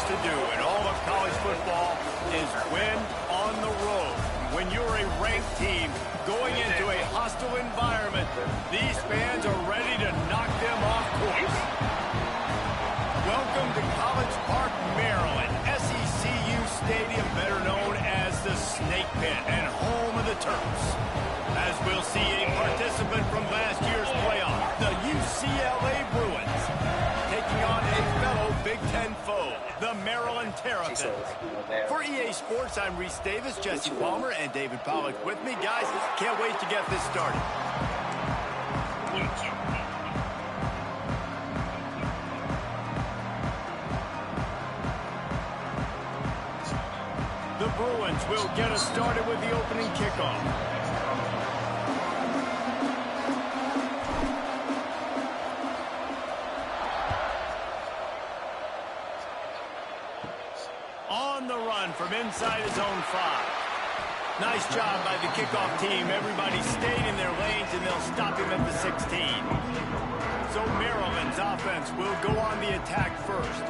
to do in all of college football is win on the road. When you're a ranked team going into a hostile environment, these fans are ready to knock them off course. Welcome to College Park, Maryland, SECU Stadium, better known as the Snake Pit and home of the Terps. As we'll see a participant from last year's playoff, the UCLA Bruins, taking on a fellow Big Ten foe, the Maryland Terrapins. For EA Sports, I'm Reese Davis, Jesse Palmer, and David Pollack with me. Guys, can't wait to get this started. The Bruins will get us started with the opening kickoff. On the run from inside his own 5. Nice job by the kickoff team. Everybody stayed in their lanes, and they'll stop him at the 16. So Maryland's offense will go on the attack first.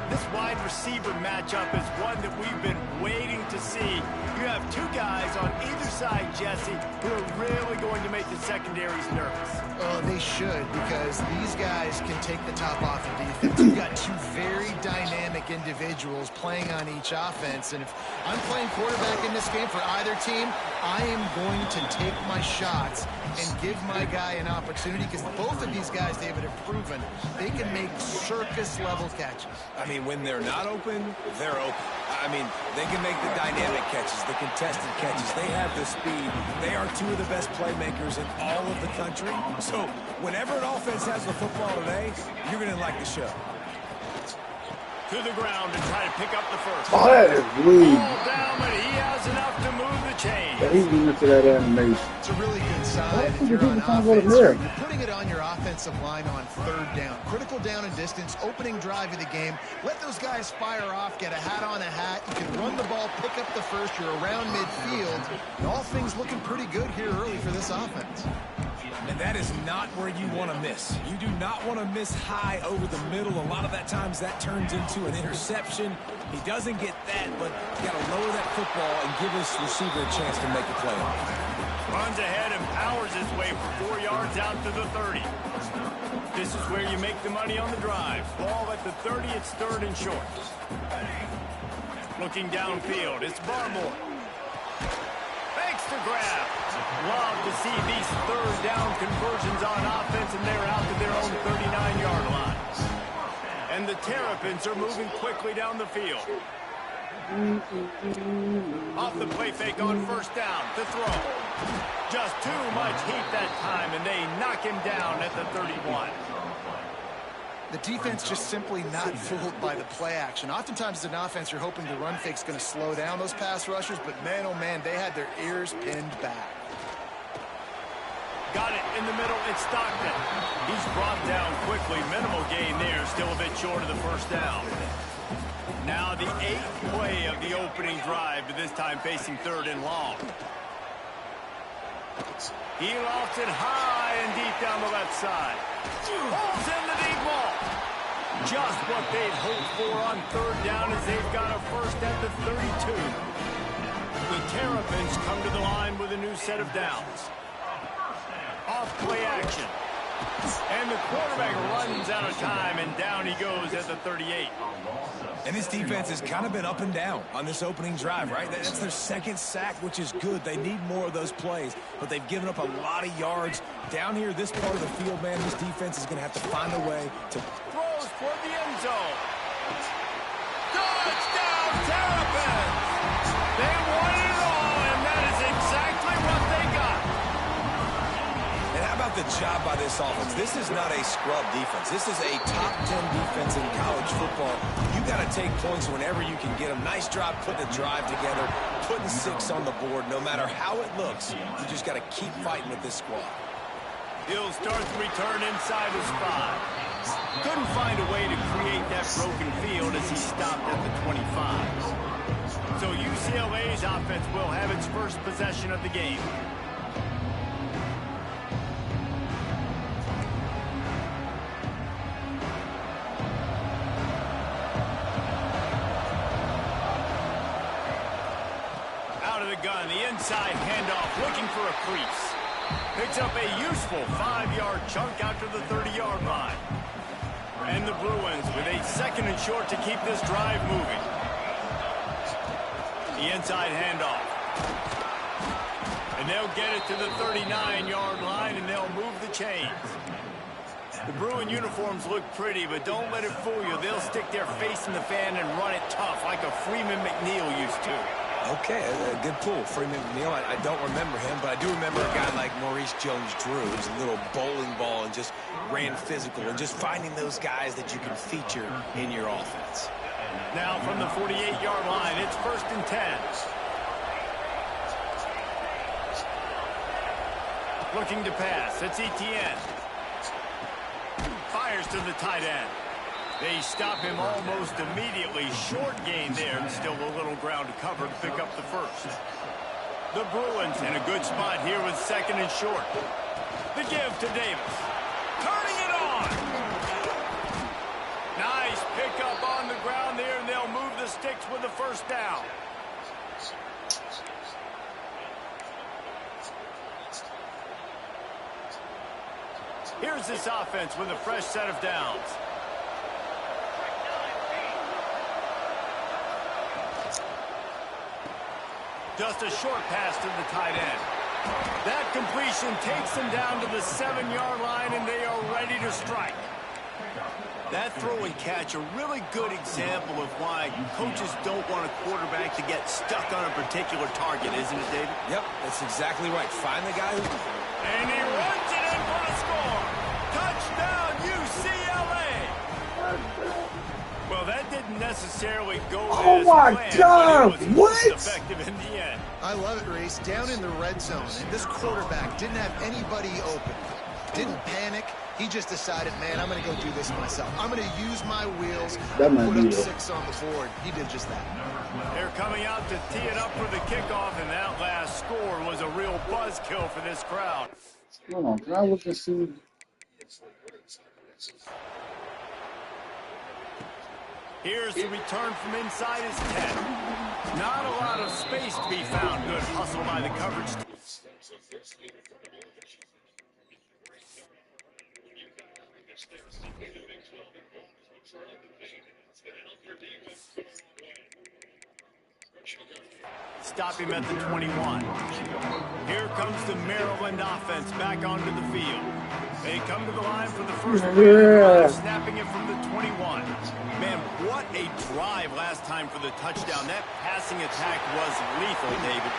This wide receiver matchup is one that we've been waiting to see. You have two guys on either side, Jesse, who are really going to make the secondaries nervous. Oh, they should, because these guys can take the top off of defense. You've got two very dynamic individuals playing on each offense, and if I'm playing quarterback in this game for either team, I am going to take my shots and give my guy an opportunity, because both of these guys, David, have proven they can make circus-level catches. I mean, when they're not open, they're open. I mean, they can make the dynamic catches, the contested catches. They have the speed. They are two of the best playmakers in all of the country. So whenever an offense has the football today, you're going to like the show. To the ground and try to pick up the first. Oh, that is weird. Ball down, but he has enough to move the chain. Yeah, he's getting into that animation. It's a really good sign. If Why you're on would offense, there? you're putting it on your offensive line on third down. Critical down and distance, opening drive of the game. Let those guys fire off, get a hat on a hat. You can run the ball, pick up the first. You're around midfield. And all things looking pretty good here early for this offense. And that is not where you want to miss. You do not want to miss high over the middle. A lot of that times that turns into an interception. He doesn't get that, but you got to lower that football and give his receiver a chance to make a play. Runs ahead and powers his way for 4 yards out to the 30. This is where you make the money on the drive. Ball at the 30, it's third and short. Looking downfield, it's Barmore. Fakes the grab. Love to see these third down conversions on offense, and they're out to their own 39-yard line. And the Terrapins are moving quickly down the field. Off the play fake on first down to throw. Just too much heat that time, and they knock him down at the 31. The defense just simply not fooled by the play action. Oftentimes as an offense, you're hoping the run fake's going to slow down those pass rushers, but man, oh man, they had their ears pinned back. Got it in the middle, it's Stockton. He's brought down quickly. Minimal gain there, still a bit short of the first down. Now the 8th play of the opening drive, but this time facing third and long. He lofts it high and deep down the left side. Holds in the deep ball. Just what they'd hoped for on third down, as they've got a first at the 32. The Terrapins come to the line with a new set of downs. Off play action. And the quarterback runs out of time, and down he goes at the 38. And this defense has kind of been up and down on this opening drive, right? That's their second sack, which is good. They need more of those plays, but they've given up a lot of yards. Down here, this part of the field, man, this defense is going to have to find a way to... Throws for the end zone. Touchdown, Terrapins! They won it all, and that is exactly what they got. And how about the job by this offense? This is not a scrub defense. This is a top 10 defense in college football. You got to take points whenever you can get them. Nice job putting the drive together, putting 6 on the board. No matter how it looks, you just got to keep fighting with this squad. He'll start the return inside his 5. Couldn't find a way to create that broken field as he stopped at the 25. So UCLA's offense will have its first possession of the game. inside handoff, looking for a crease. Picks up a useful 5-yard chunk out to the 30-yard line. And the Bruins with a 2nd and short to keep this drive moving. The inside handoff. And they'll get it to the 39-yard line, and they'll move the chains. The Bruin uniforms look pretty, but don't let it fool you. They'll stick their face in the fan and run it tough like a Freeman McNeil used to. Okay, a good pull. Freeman McNeil, I don't remember him, but I do remember a guy like Maurice Jones-Drew, who's a little bowling ball and just ran physical, and just finding those guys that you can feature in your offense. Now from the 48-yard line, it's 1st and 10. Looking to pass, it's Etienne. Fires to the tight end. They stop him almost immediately. Short gain there, and still a little ground to cover to pick up the first. The Bruins in a good spot here with 2nd and short. The give to Davis. Turning it on. Nice pickup on the ground there, and they'll move the sticks with the first down. Here's this offense with a fresh set of downs. Just a short pass to the tight end. That completion takes them down to the 7-yard line, and they are ready to strike. That throw and catch, a really good example of why coaches don't want a quarterback to get stuck on a particular target, isn't it, David? Yep, that's exactly right. Find the guy who... And he runs it in for a score. Touchdown, UCLA. Well, that didn't necessarily go as planned, God, but it was what? most effective in the end. I love it, Reese. Down in the red zone, and this quarterback didn't have anybody open. Didn't panic. He just decided, man, I'm going to go do this myself. I'm going to use my wheels and put up 6 on the board. He did just that. They're coming out to tee it up for the kickoff, and that last score was a real buzzkill for this crowd. Hold on, can I look and see? Here's the return from inside his 10. Not a lot of space to be found. Good hustle by the coverage. Stop him at the 21. Here comes the Maryland offense back onto the field. They come to the line for the first drive, snapping it from the 21. Man, what a drive last time for the touchdown. That passing attack was lethal, David.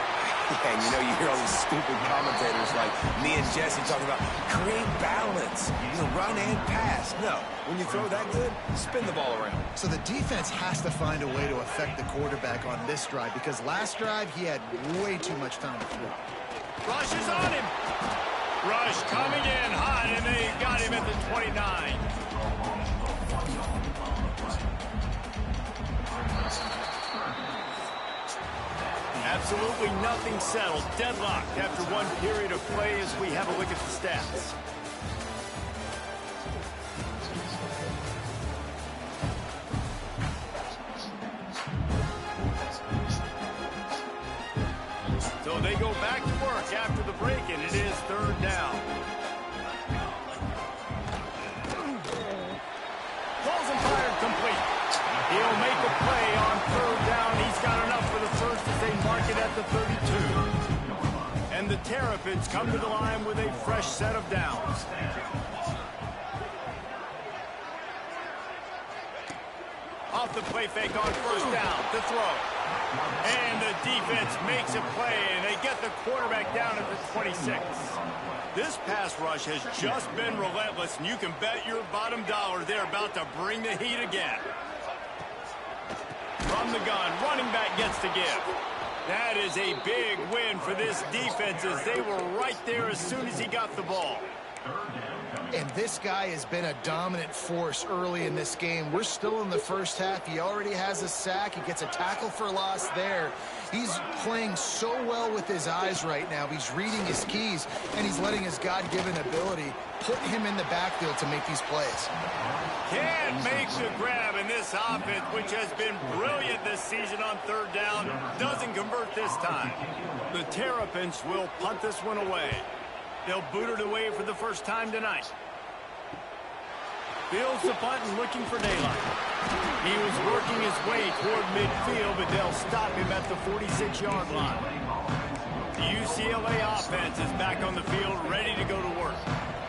Yeah, and you know, you hear all these stupid commentators like me and Jesse talking about create balance, run and pass. No, when you throw that good, spin the ball around. So the defense has to find a way to affect the quarterback on this drive, because last drive he had way too much time to throw. Rush is on him. Rush coming in hot, and they got him at the 29. Absolutely nothing settled. Deadlocked after one period of play as we have a look at the stats. So they go back to work after the break, and it is 3rd down. Balls and fired complete. He'll make a play on 3rd down. He's got enough for the first as they mark it at the 32. And the Terrapins come to the line with a fresh set of downs. Off the play fake on 1st down to throw. And the defense makes a play, and they get the quarterback down at the 26. This pass rush has just been relentless, and you can bet your bottom dollar they're about to bring the heat again. From the gun, running back gets to give. That is a big win for this defense, as they were right there as soon as he got the ball. And this guy has been a dominant force early in this game. We're still in the first half. He already has a sack. He gets a tackle for loss there. He's playing so well with his eyes right now. He's reading his keys, and he's letting his God-given ability put him in the backfield to make these plays. Can't make the grab in this offense, which has been brilliant this season on third down. Doesn't convert this time. The Terrapins will punt this one away. They'll boot it away for the first time tonight. Fields the punt and looking for daylight. He was working his way toward midfield, but they'll stop him at the 46-yard line. The UCLA offense is back on the field, ready to go to work.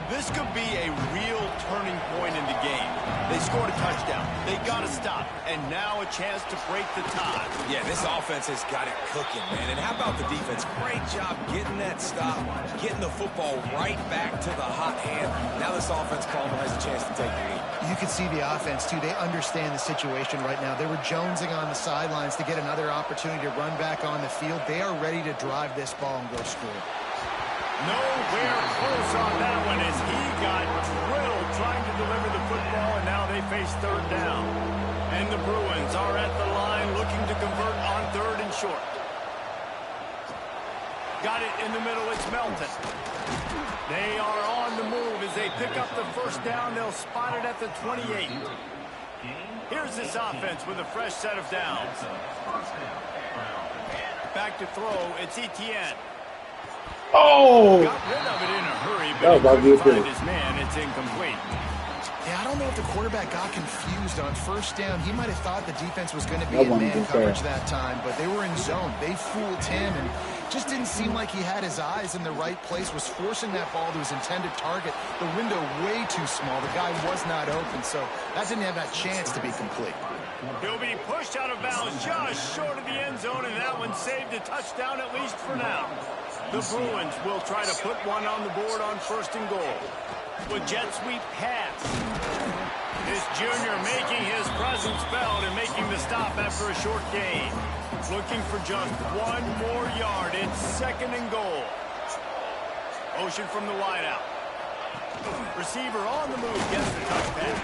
This could be a real turning point in the game. They scored a touchdown. They got to stop. And now a chance to break the tie. Yeah, this offense has got it cooking, man. And how about the defense? Great job getting that stop, getting the football right back to the hot hand. Now this offense calm has a chance to take the lead. You can see the offense, too. They understand the situation right now. They were jonesing on the sidelines to get another opportunity to run back on the field. They are ready to drive this ball and go score. Nowhere close on that one as he got drilled trying to deliver the football, and now they face third down. And the Bruins are at the line looking to convert on third and short. Got it in the middle. It's Melton. They are on the move as they pick up the first down. They'll spot it at the 28. Here's this offense with a fresh set of downs. Back to throw. It's Etienne. Oh! Got rid of it in a hurry, but he couldn't find his man. It's incomplete. Yeah, I don't know if the quarterback got confused on first down. He might have thought the defense was going to be in man coverage that time, but they were in zone. They fooled him and just didn't seem like he had his eyes in the right place, was forcing that ball to his intended target. The window way too small. The guy was not open, so that didn't have that chance to be complete. He'll be pushed out of bounds just short of the end zone, and that one saved a touchdown at least for now. The Bruins will try to put one on the board on first and goal. With jet sweep pass. This junior making his presence felt and making the stop after a short gain. Looking for just one more yard. It's second and goal. Motion from the wideout. Receiver on the move gets the touch pass.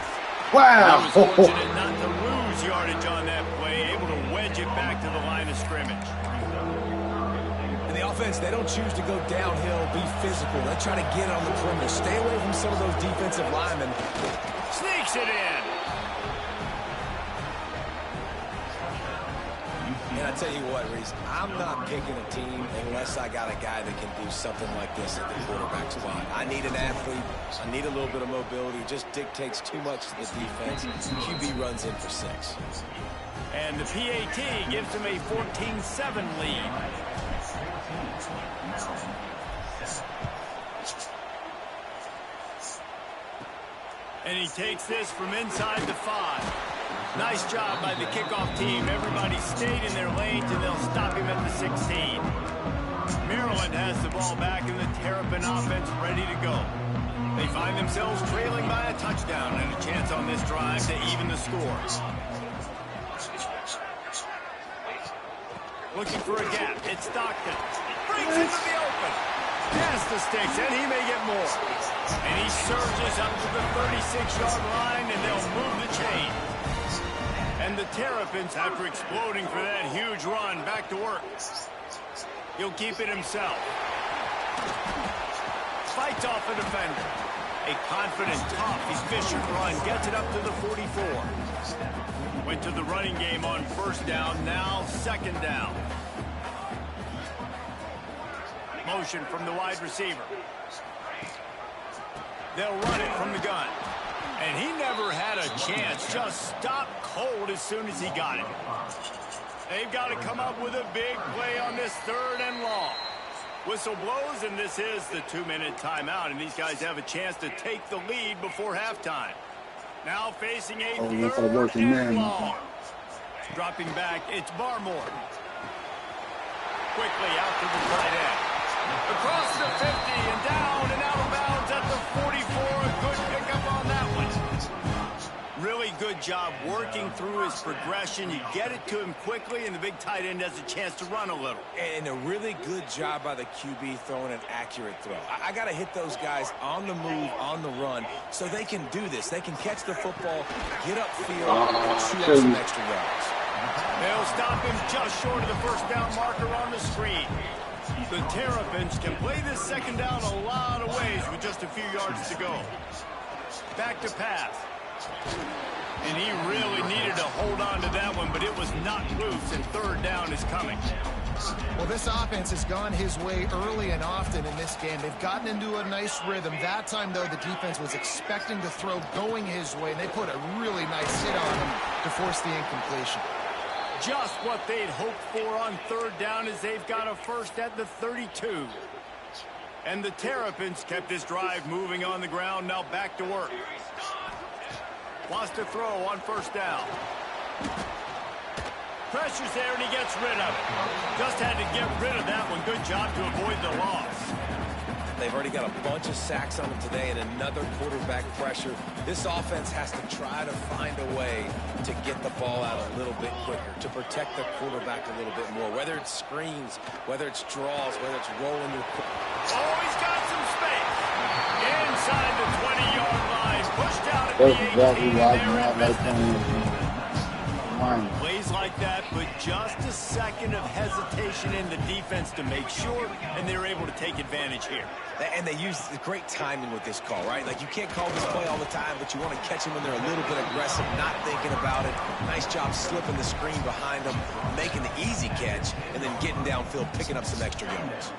Wow! He was fortunate not to lose yardage on that play, able to wedge it back to the line of scrimmage. And the offense, they don't choose to go downhill, be physical. They try to get on the perimeter, stay away from some of those defensive linemen. Sneaks it in. And I tell you what, Reese, I'm not picking a team unless I got a guy that can do something like this at the quarterback spot. I need an athlete. I need a little bit of mobility. It just dictates too much to the defense. QB runs in for 6. And the PAT gives him a 14-7 lead. And he takes this from inside the 5. Nice job by the kickoff team. Everybody stayed in their lanes, and they'll stop him at the 16. Maryland has the ball back, and the Terrapin offense ready to go. They find themselves trailing by a touchdown and a chance on this drive to even the score. Looking for a gap. It's Stockton. Brings it to the open. Pass the sticks, and he may get more. And he surges up to the 36-yard line, and they'll move the chain. And the Terrapins, after exploding for that huge run, back to work. He'll keep it himself. Fights off a defender. A confident, tough, efficient run. Gets it up to the 44. Went to the running game on first down. Now second down. Motion from the wide receiver. They'll run it from the gun. And he never had a chance. Just stopped cold as soon as he got it. They've got to come up with a big play on this third and long. Whistle blows, and this is the 2-minute timeout. And these guys have a chance to take the lead before halftime. Now facing a third and long. Dropping back, it's Barmore. Quickly out to the tight end. Across the 50 and down and out of bounds at the 44. A good pickup on that one. Really good good job working through his progression. You get it to him quickly, and the big tight end has a chance to run a little. And a really good job by the QB throwing an accurate throw. I got to hit those guys on the move, on the run, so they can do this. They can catch the football, get upfield, and chew up some extra yards. They'll stop him just short of the first down marker on the screen. The Terrapins can play this second down a lot of ways with just a few yards to go. Back to pass. And he really needed to hold on to that one, but it was not loose, and third down is coming. Well, this offense has gone his way early and often in this game. They've gotten into a nice rhythm. That time, though, the defense was expecting to throw going his way, and they put a really nice hit on him to force the incompletion. Just what they'd hoped for on third down as they've got a first at the 32. And the Terrapins kept this drive moving on the ground. Now back to work. Wants to throw on first down. Pressure's there, and he gets rid of it. Just had to get rid of that one. Good job to avoid the loss. They've already got a bunch of sacks on them today and another quarterback pressure. This offense has to try to find a way to get the ball out a little bit quicker, to protect the quarterback a little bit more, whether it's screens, whether it's draws, whether it's rolling your... Oh, he's got some space. Inside the 20-yard line. Pushed out at the 18, and there it Plays like that, but just a second of hesitation in the defense to make sure, and they're able to take advantage here. And they use the great timing with this call, right? Like, you can't call this play all the time, but you want to catch them when they're a little bit aggressive, not thinking about it. Nice job slipping the screen behind them, making the easy catch, and then getting downfield, picking up some extra yards.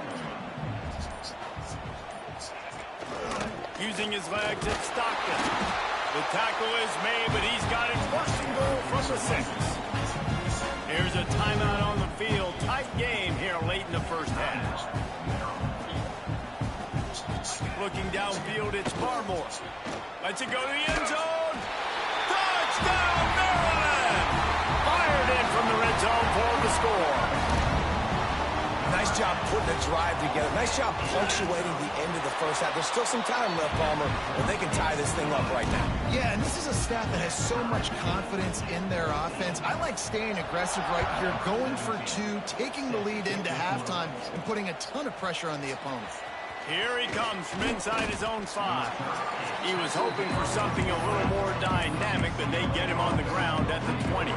Using his legs at Stockton. The tackle is made, but he's got it first and goal from the 6. Here's a timeout on the field. Tight game here late in the first half. Looking downfield, it's Barmore. Lets it go to the end zone. Touchdown, Maryland! Fired in from the red zone for the score. Nice job putting the drive together. Nice job punctuating the end of the first half. There's still some time left, Palmer, but they can tie this thing up right now. Yeah, and this is a staff that has so much confidence in their offense. I like staying aggressive right here, going for 2, taking the lead into halftime, and putting a ton of pressure on the opponent. Here he comes from inside his own 5. He was hoping for something a little more dynamic, but they get him on the ground at the 20.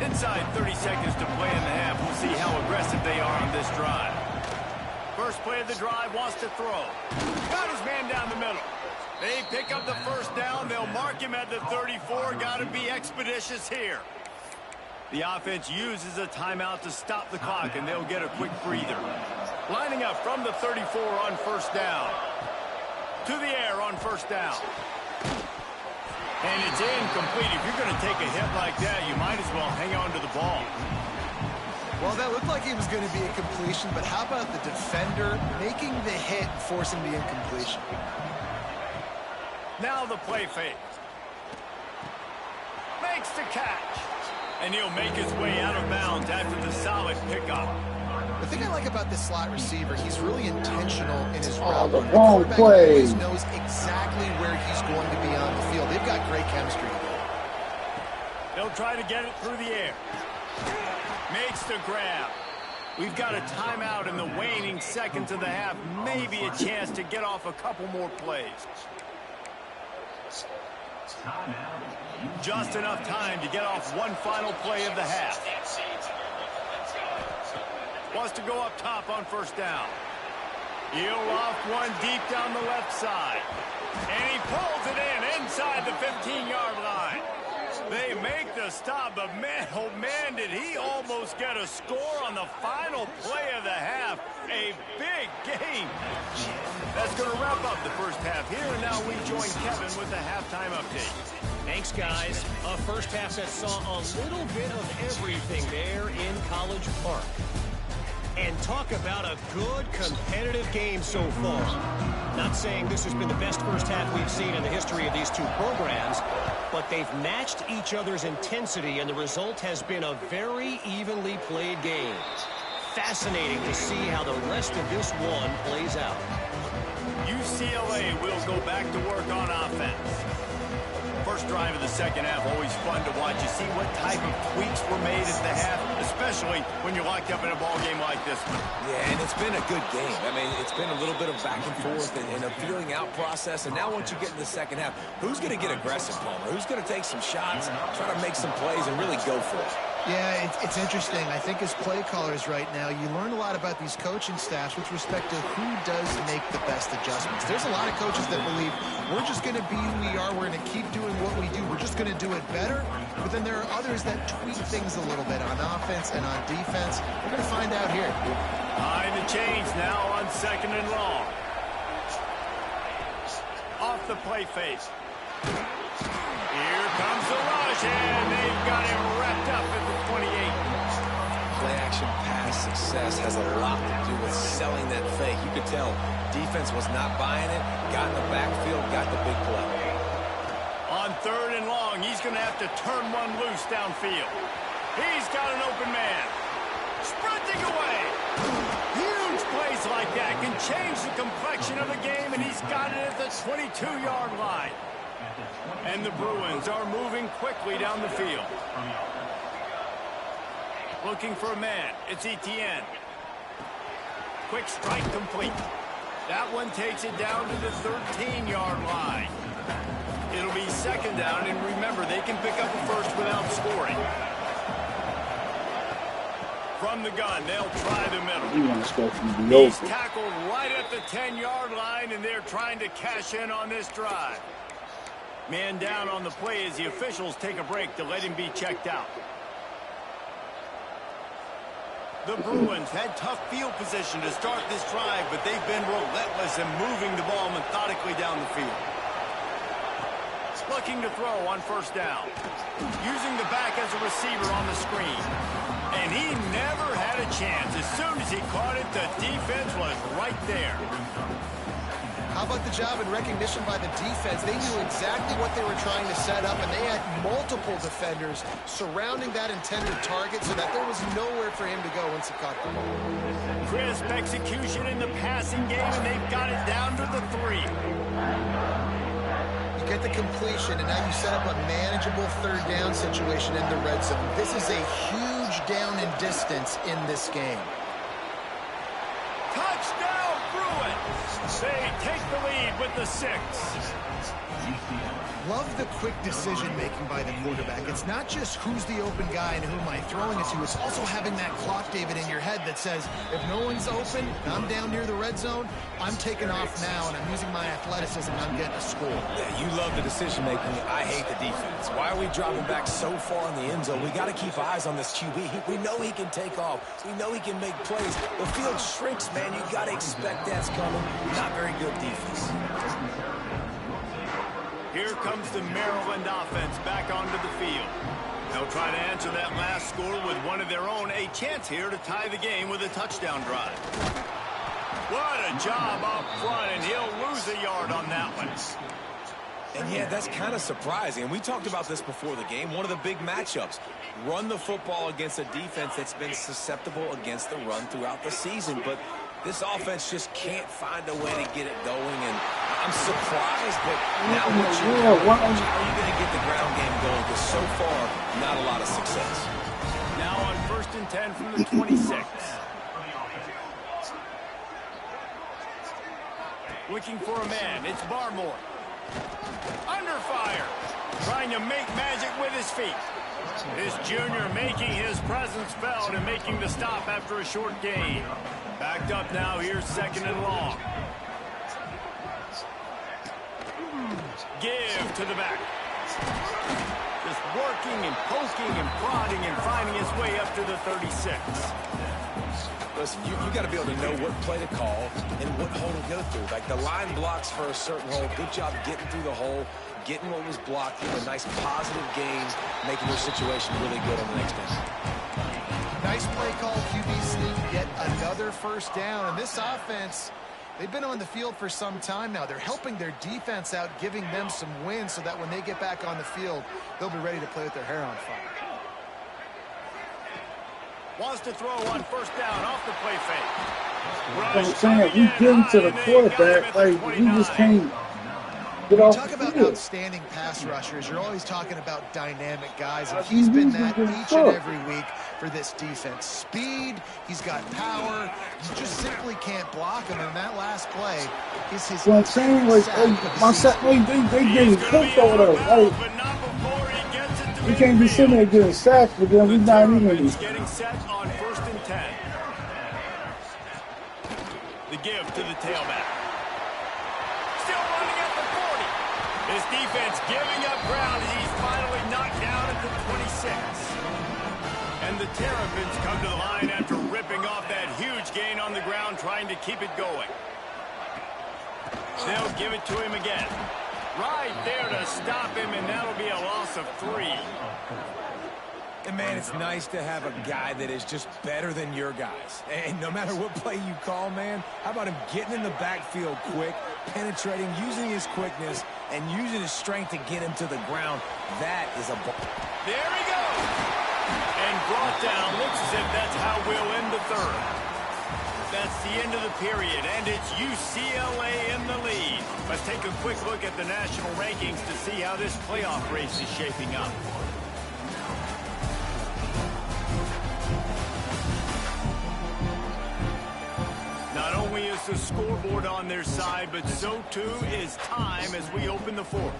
Inside 30 seconds to play in the half. We'll see how aggressive they are on this drive. First play of the drive, wants to throw. Got his man down the middle. They pick up the first down. They'll mark him at the 34. Got to be expeditious here. The offense uses a timeout to stop the clock, and they'll get a quick breather. Lining up from the 34 on first down. To the air on first down. And it's incomplete. If you're going to take a hit like that, you might as well hang on to the ball. Well, that looked like it was going to be a completion, but how about the defender making the hit, forcing the incompletion? Now the play fake. Makes the catch. And he'll make his way out of bounds after the solid pickup. The thing I like about this slot receiver, he's really intentional in his route. The wrong play. Always knows exactly where he's going to be on the field. They've got great chemistry. They'll try to get it through the air. Makes the grab. We've got a timeout in the waning seconds of the half. Maybe a chance to get off a couple more plays. Just enough time to get off one final play of the half. Wants to go up top on first down. He'll off one deep down the left side. And he pulls it in inside the 15-yard line. They make the stop, but man, oh man, did he almost get a score on the final play of the half. A big game. That's going to wrap up the first half here, and now we join Kevin with the halftime update. Thanks, guys. A first half that saw a little bit of everything there in College Park. And talk about a good competitive game so far. Not saying this has been the best first half we've seen in the history of these two programs, but they've matched each other's intensity, and the result has been a very evenly played game. Fascinating to see how the rest of this one plays out. UCLA will go back to work on offense. first drive of the second half, always fun to watch. You see what type of tweaks were made at the half, especially when you're locked up in a ball game like this one. Yeah, and it's been a good game. I mean, it's been a little bit of back and forth and a feeling out process. And now once you get in the second half, who's going to get aggressive, Palmer? Who's going to take some shots, try to make some plays, and really go for it? Yeah, it's interesting. I think as play callers right now, you learn a lot about these coaching staffs with respect to who does make the best adjustments. There's a lot of coaches that believe we're just going to be who we are. We're going to keep doing what we do. We're just going to do it better. But then there are others that tweak things a little bit on offense and on defense. We're going to find out here. Behind the chains now on 2nd and long. Off the play face. Here comes the rush, and they've got him wrapped up at the 28. Play-action pass success has a lot to do with selling that fake. You could tell defense was not buying it, got in the backfield, got the big play. On 3rd and long, he's going to have to turn one loose downfield. He's got an open man. Sprinting away. Huge plays like that can change the complexion of a game, and he's got it at the 22-yard line. And the Bruins are moving quickly down the field. Looking for a man. It's Etienne. Quick strike complete. That one takes it down to the 13-yard line. It'll be 2nd down, and remember, they can pick up a first without scoring. From the gun, they'll try the middle. He's tackled right at the 10-yard line, and they're trying to cash in on this drive. Man down on the play as the officials take a break to let him be checked out. The Bruins had tough field position to start this drive, but they've been relentless in moving the ball methodically down the field. Looking to throw on 1st down. Using the back as a receiver on the screen. And he never had a chance. As soon as he caught it, the defense was right there. How about the job and recognition by the defense? They knew exactly what they were trying to set up, and they had multiple defenders surrounding that intended target so that there was nowhere for him to go once he caught the ball. Crisp execution in the passing game, and they've got it down to the 3. You get the completion, and now you set up a manageable 3rd down situation in the red zone. This is a huge down in distance in this game. Touchdown, Bruins! They take the lead with the 6. Love the quick decision-making by the quarterback. It's not just who's the open guy and who am I throwing it to. It's also having that clock, David, in your head that says, if no one's open and I'm down near the red zone, I'm taking off now and I'm using my athleticism and I'm getting a score. Yeah, you love the decision-making. I hate the defense. Why are we dropping back so far in the end zone? We got to keep eyes on this QB. We know he can take off. We know he can make plays. The field shrinks, man. You got to expect that's coming. Not very good defense. Here comes the Maryland offense back onto the field. They'll try to answer that last score with one of their own. A chance here to tie the game with a touchdown drive. What a job up front, and he'll lose a yard on that one. And yeah, that's kind of surprising. And we talked about this before the game. One of the big matchups. Run the football against a defense that's been susceptible against the run throughout the season. But this offense just can't find a way to get it going. And I'm surprised, but now how are you going to get the ground game going? Because so far, not a lot of success. Now on 1st and 10 from the 26. Looking for a man. It's Barmore. Under fire. Trying to make magic with his feet. This junior making his presence felt and making the stop after a short gain. Backed up now. Here's 2nd and long. Give to the back. Just working and poking and prodding and finding his way up to the 36. Listen, you got to be able to know what play to call and what hole to go through. Like the line blocks for a certain hole. Good job getting through the hole, getting what was blocked, a nice positive gain, making your situation really good on the next down. Nice play call, QB sneak, yet another 1st down. And this offense, they've been on the field for some time now. They're helping their defense out, giving them some wins so that when they get back on the field, they'll be ready to play with their hair on fire. Wants to throw on 1st down off the play fake. I'm saying, we get to the quarterback, like, we just can't Get You off talk the about field. outstanding pass rushers. You're always talking about dynamic guys, and he's been that each and every week for this defense. Speed, he's got power. You just simply can't block him, and that last play is his What I'm saying, like, sack of the my season. set, they getting cooked over there. Like, but not before he gets it to we can't be sitting there getting sacked, but then The we're not even. Terrapins getting set on 1st and 10. The give to the tailback. Still running at the 40. His defense giving up ground as he's finally knocked down at the 26. And the Terrapins come to the line after ripping off that huge gain on the ground, trying to keep it going. They'll give it to him again. Right there to stop him, and that'll be a loss of 3. And, man, it's nice to have a guy that is just better than your guys. And no matter what play you call, man, how about him getting in the backfield quick, penetrating, using his quickness, and using his strength to get him to the ground. That is a ball. There he goes. And brought down. Looks as if that's how we'll end the 3rd. That's the end of the period, and it's UCLA in the lead. Let's take a quick look at the national rankings to see how this playoff race is shaping up. Not only is the scoreboard on their side, but so too is time as we open the 4th.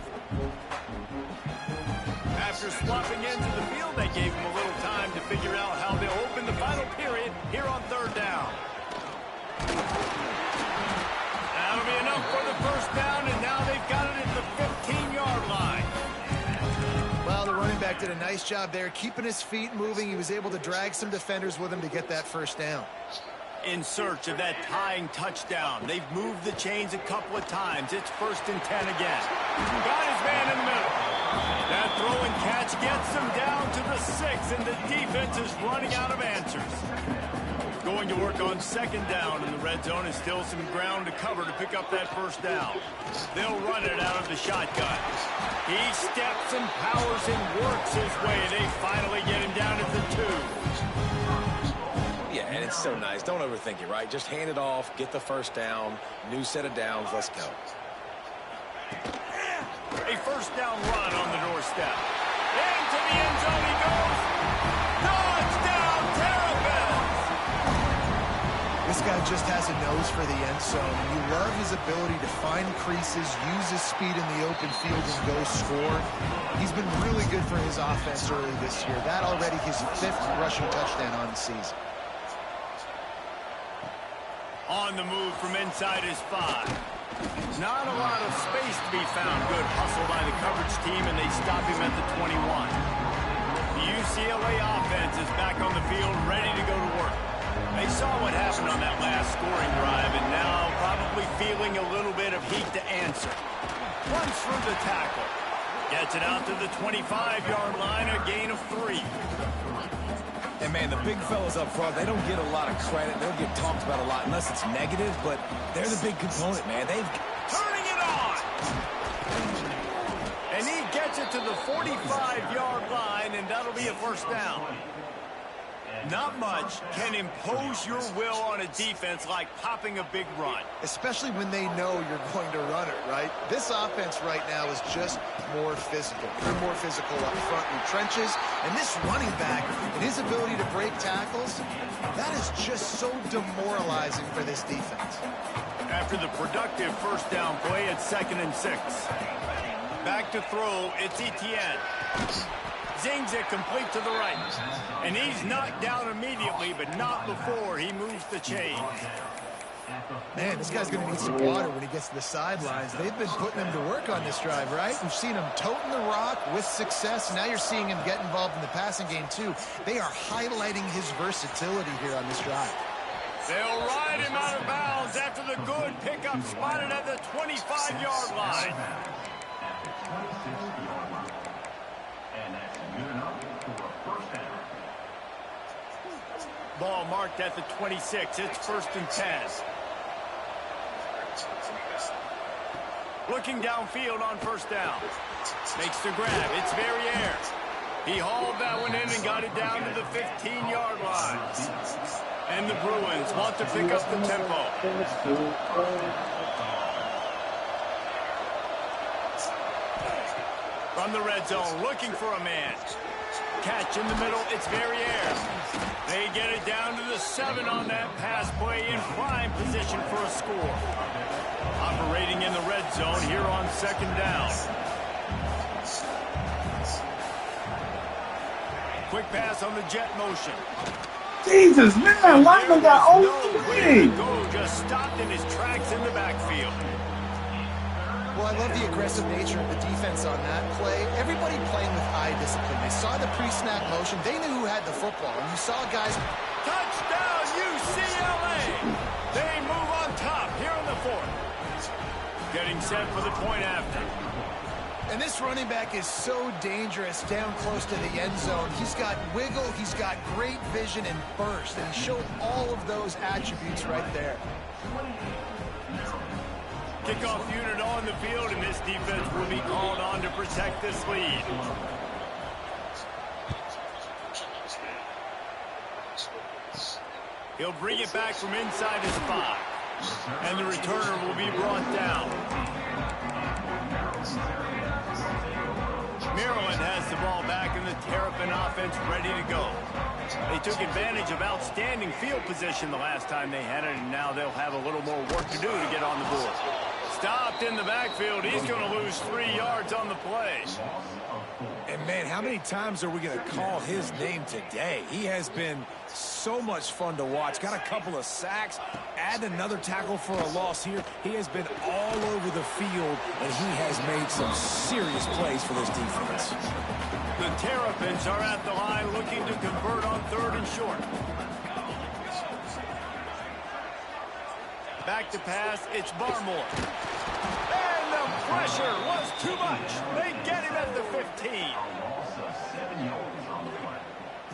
After swapping into the field, that gave them a little time to figure out how they'll open the final period here on 3rd down. That'll be enough for the 1st down, and now they've got it at the 15-yard line. Well, the running back did a nice job there, keeping his feet moving. He was able to drag some defenders with him to get that 1st down. In search of that tying touchdown. They've moved the chains a couple of times. It's 1st and 10 again. Got his man in the middle. That throw and catch gets them down to the 6, and the defense is running out of answers. Going to work on 2nd down in the red zone, and still some ground to cover to pick up that 1st down. They'll run it out of the shotgun. He steps and powers and works his way. They finally get him down at the 2. Yeah, and it's so nice. Don't overthink it, right? Just hand it off, get the 1st down, new set of downs, let's go. A 1st down run on the doorstep. Into the end zone he goes. Touchdown, Terrapins! This guy just has a nose for the end zone, and you love his ability to find creases, use his speed in the open field, and go score. He's been really good for his offense early this year. That already his 5th rushing touchdown on the season. On the move from inside his 5. Not a lot of space to be found. Good hustle by the coverage team, and they stop him at the 21. The UCLA offense is back on the field, ready to go to work. They saw what happened on that last scoring drive, and now probably feeling a little bit of heat to answer. Runs through the tackle. Gets it out to the 25-yard line, a gain of 3. And, man, the big fellas up front, they don't get a lot of credit. They don't get talked about a lot unless it's negative, but they're the big component, man. Turning it on! And he gets it to the 45-yard line, and that'll be a 1st down. Not much can impose your will on a defense like popping a big run. Especially when they know you're going to run it, right? This offense right now is just more physical. They're more physical up front in the trenches. And this running back and his ability to break tackles, that is just so demoralizing for this defense. After the productive 1st down play, it's 2nd and 6. Back to throw, it's Etienne. Zings it complete to the right. And he's knocked down immediately, but not before he moves the chain. Man, this guy's going to need some water when he gets to the sidelines. They've been putting him to work on this drive, right? We've seen him toting the rock with success. Now you're seeing him get involved in the passing game, too. They are highlighting his versatility here on this drive. They'll ride him out of bounds after the good pickup spotted at the 25-yard line. Ball marked at the 26. It's 1st and 10. Looking downfield on 1st down. Makes the grab. It's Verrier. He hauled that one in and got it down to the 15-yard line. And the Bruins want to pick up the tempo. on the red zone, looking for a man. Catch in the middle, it's Verrier. They get it down to the 7 on that pass play in prime position for a score. Operating in the red zone here on 2nd down. Quick pass on the jet motion. Jesus, man, Lyman got OT. Go, just stopped in his tracks in the backfield. Well, I love the aggressive nature of the defense on that play. Everybody playing with eye discipline. They saw the pre-snap motion. They knew who had the football. And you saw guys... Touchdown, UCLA! They move on top here in the 4th. Getting set for the point after. And this running back is so dangerous down close to the end zone. He's got wiggle, he's got great vision and burst, and he showed all of those attributes right there. Kickoff unit on the field, and this defense will be called on to protect this lead. He'll bring it back from inside his 5. And the returner will be brought down. Maryland has the ball back in the Terrapin offense ready to go. They took advantage of outstanding field position the last time they had it, and now they'll have a little more work to do to get on the board. Stopped in the backfield. He's going to lose 3 yards on the play. And, man, how many times are we going to call his name today? He has been so much fun to watch. Got a couple of sacks. Add another tackle for a loss here. He has been all over the field, and he has made some serious plays for this defense. The Terrapins are at the line looking to convert on 3rd and short. Back to pass, it's Barmore. And the pressure was too much. They get him at the 15.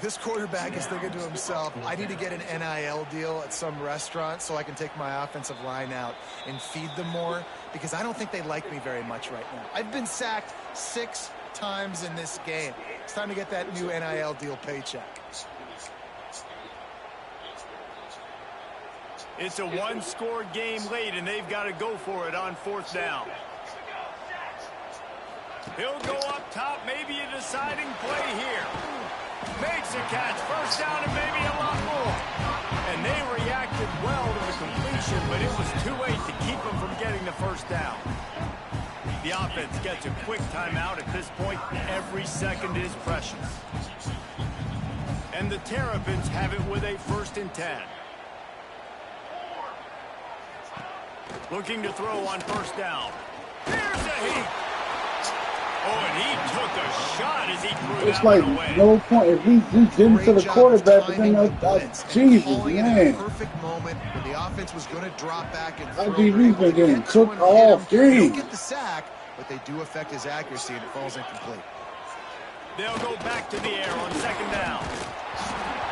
This quarterback is thinking to himself, I need to get an NIL deal at some restaurant so I can take my offensive line out and feed them more, because I don't think they like me very much right now. I've been sacked 6 times in this game. It's time to get that new NIL deal paycheck. It's a 1-score game late, and they've got to go for it on 4th down. He'll go up top, maybe a deciding play here. Makes a catch, 1st down and maybe a lot more. And they reacted well to the completion, but it was too late to keep them from getting the 1st down. The offense gets a quick timeout. At this point, every second is precious. And the Terrapins have it with a 1st and 10. Looking to throw on 1st down. Here's a heat. Oh, and he took a shot as he threw It's that like one away. no point. If he didn't to the quarterback, but then Jesus, man. Perfect moment when the offense was going to drop back and throw. IDV's been getting cooked all game. Get the sack, but they do affect his accuracy, and it falls incomplete. They'll go back to the air on 2nd down.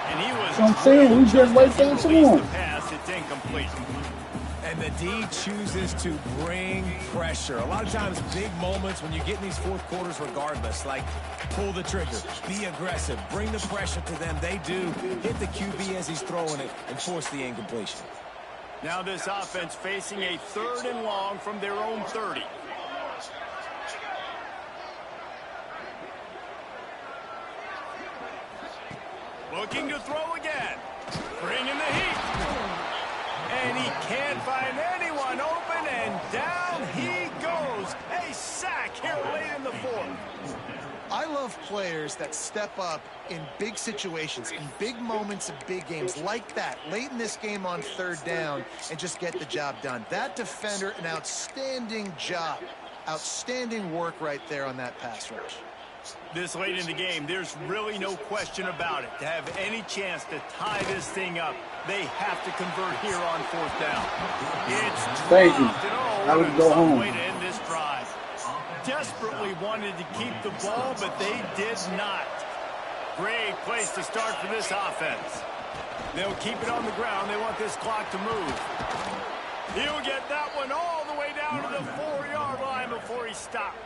And he was. That's what I'm saying. We just right there to him. The pass, it's incomplete. And the D chooses to bring pressure. A lot of times, big moments when you get in these 4th quarters regardless, like pull the trigger, be aggressive, bring the pressure to them. They do hit the QB as he's throwing it and force the incompletion. Now this offense facing a 3rd and long from their own 30. Looking to throw again. Bringing the heat. And he can't find anyone open, and down he goes. A sack here late in the 4th. I love players that step up in big situations, in big moments of big games like that, late in this game on 3rd down, and just get the job done. That defender, an outstanding job. Outstanding work right there on that pass rush. This late in the game, there's really no question about it. To have any chance to tie this thing up, they have to convert here on 4th down. It's Thank you. dropped. I would go home. Way to end this drive. Desperately wanted to keep the ball, but they did not. Great place to start for this offense. They'll keep it on the ground. They want this clock to move. He'll get that one all the way down to the 4-yard line before he stopped.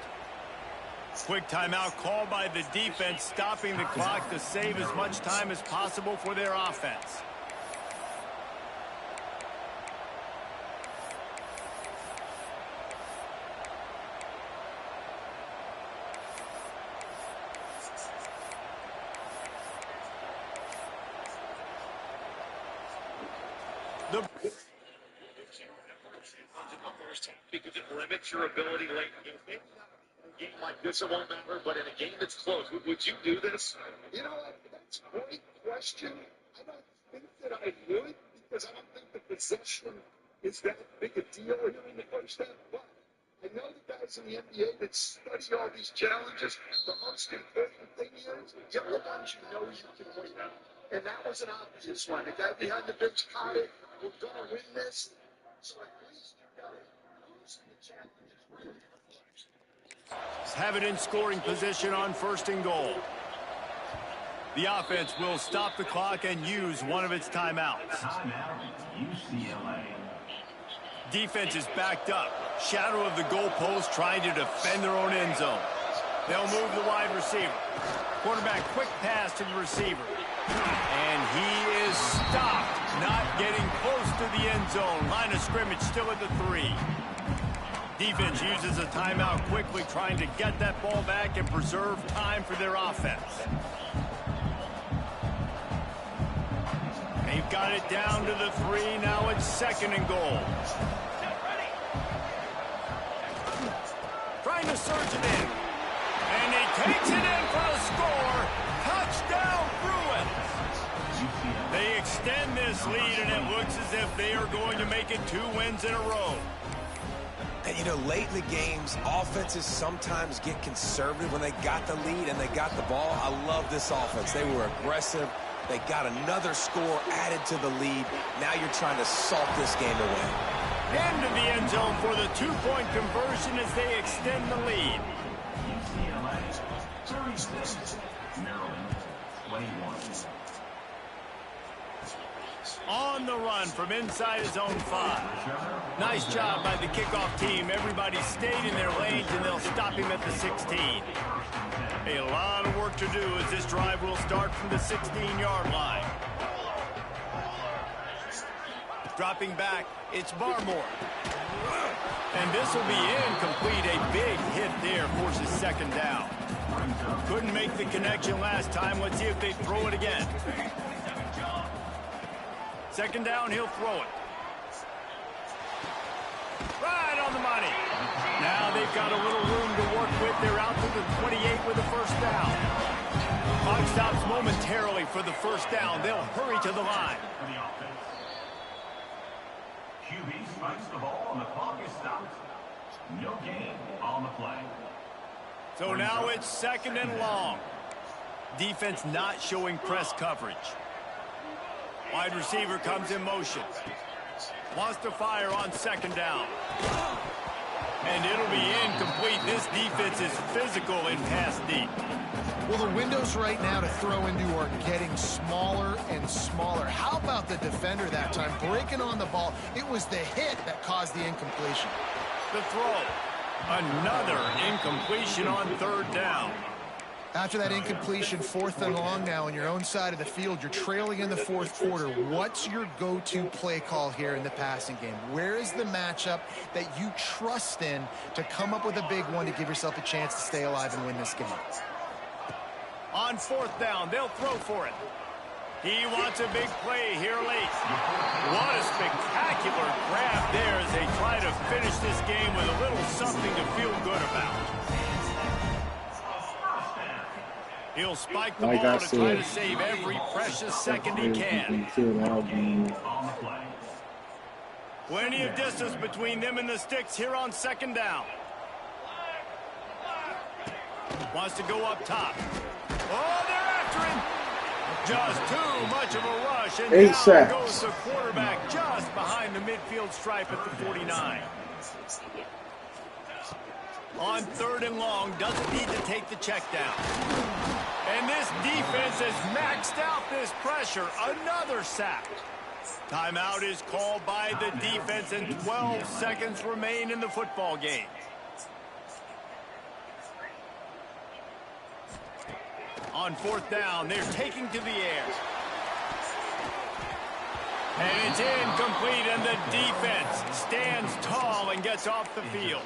Quick timeout called by the defense, stopping the clock to save as much time as possible for their offense. limits your ability late in the game. In a game like this, it won't matter, but in a game that's close, would you do this? You know, that's a great question. I don't think that I would, because I don't think the possession is that big a deal here in the first half. But I know the guys in the NBA that study all these challenges. The most important thing is get the ones you know you can win. And that was an obvious one. The guy behind the bench caught it. We're going to win this. So at least you got to lose the challenges. Have it in scoring position on 1st and goal. The offense will stop the clock and use one of its timeouts. UCLA. Defense is backed up. Shadow of the goalpost trying to defend their own end zone. They'll move the wide receiver. Quarterback quick pass to the receiver. And he is stopped. Not getting close to the end zone. Line of scrimmage still at the 3. Defense uses a timeout quickly, trying to get that ball back and preserve time for their offense. They've got it down to the 3. Now it's 2nd and goal. Trying to surge it in. And he takes it in for a score. Touchdown, Bruins. They extend this lead, and it looks as if they are going to make it 2 wins in a row. And, you know, late in the games, offenses sometimes get conservative when they got the lead and they got the ball. I love this offense. They were aggressive. They got another score added to the lead. Now you're trying to salt this game away. Into the end zone for the 2-point conversion as they extend the lead. UCLA 36, Maryland 21. On the run from inside his own 5. Nice job by the kickoff team. Everybody stayed in their lanes, and they'll stop him at the 16. A lot of work to do as this drive will start from the 16-yard line. Dropping back, it's Barmore. And this will be incomplete. A big hit there forces 2nd down. Couldn't make the connection last time. Let's see if they throw it again. 2nd down, he'll throw it. Right on the money. Now they've got a little room to work with. They're out to the 28 with a 1st down. Clock stops momentarily for the 1st down. They'll hurry to the line. QB spikes the ball and the clock is stopped. No gain on the play. So now it's 2nd and long. Defense not showing press coverage. Wide receiver comes in motion. Wants to fire on 2nd down. And it'll be incomplete. This defense is physical in pass deep. Well, the windows right now to throw into are getting smaller and smaller. How about the defender that time breaking on the ball? It was the hit that caused the incompletion. The throw. Another incompletion on 3rd down. After that incompletion, 4th and long now on your own side of the field. You're trailing in the 4th quarter. What's your go-to play call here in the passing game? Where is the matchup that you trust in to come up with a big one to give yourself a chance to stay alive and win this game? On 4th down, they'll throw for it. He wants a big play here late. What a spectacular grab there as they try to finish this game with a little something to feel good about. He'll spike the ball to try to save every precious second he can. Plenty of distance between them and the sticks here on 2nd down. Wants to go up top. Oh, they're after him. Just too much of a rush, and down goes the quarterback just behind the midfield stripe at the 49. On 3rd and long, doesn't need to take the check down. And this defense has maxed out this pressure. Another sack. Timeout is called by the defense, and 12 seconds remain in the football game. On 4th down, they're taking to the air. And it's incomplete, and the defense stands tall and gets off the field.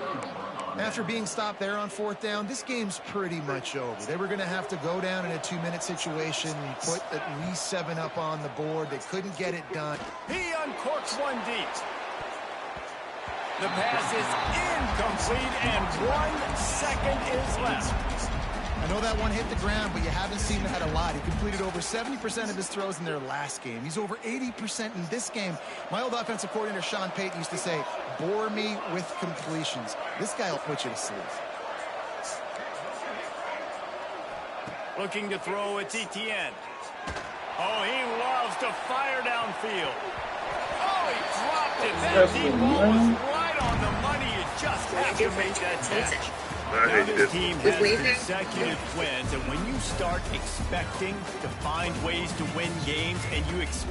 After being stopped there on 4th down, this game's pretty much over. They were going to have to go down in a 2-minute situation and put at least 7 up on the board. They couldn't get it done. He uncorks one deep. The pass is incomplete, and 1 second is left. I know that one hit the ground, but you haven't seen that a lot. He completed over 70% of his throws in their last game. He's over 80% in this game. My old offensive coordinator, Sean Payton, used to say, bore me with completions. This guy will put you to sleep. Looking to throw, it's Etienne. Oh, he loves to fire downfield. Oh, he dropped it. That deep ball was right on the money. You just have to make that catch. Now this team has consecutive wins, and when you start expecting to find ways to win games and you expect